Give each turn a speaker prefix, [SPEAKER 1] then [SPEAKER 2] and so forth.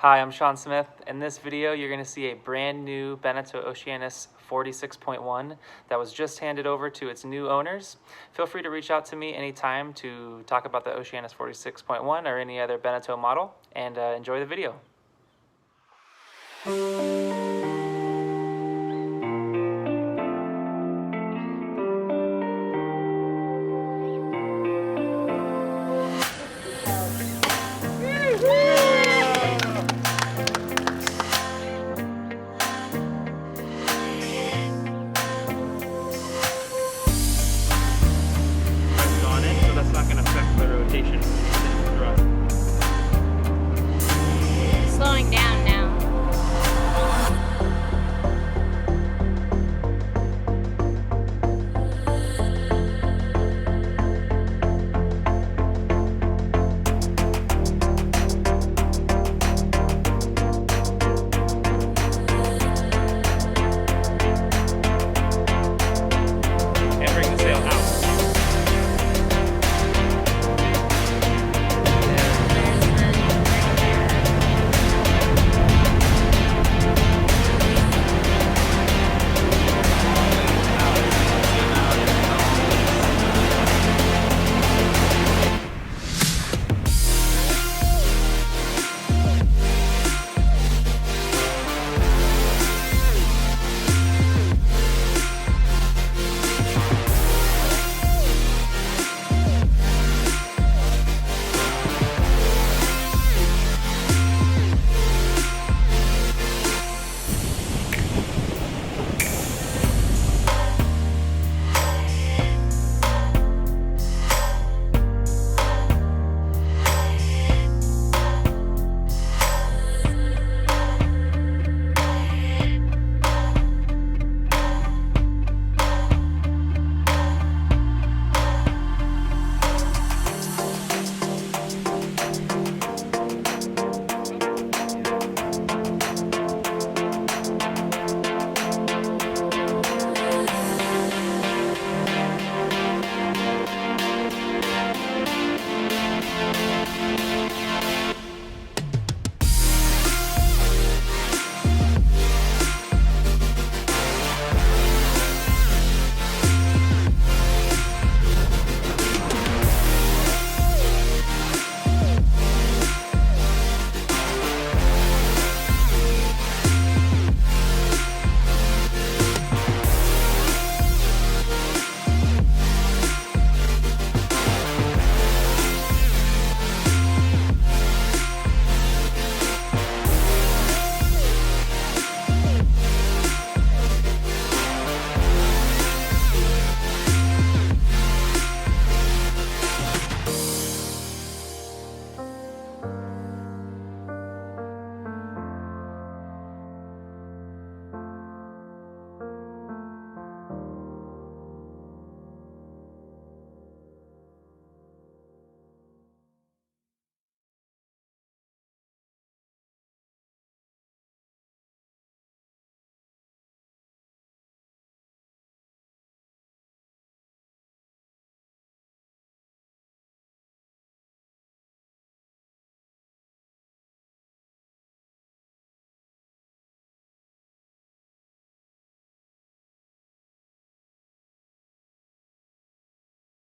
[SPEAKER 1] Hi, I'm Sean Smith. In this video, you're going to see a brand new Beneteau Oceanis 46.1 that was just handed over to its new owners. Feel free to reach out to me anytime to talk about the Oceanis 46.1 or any other Beneteau model, and enjoy the video.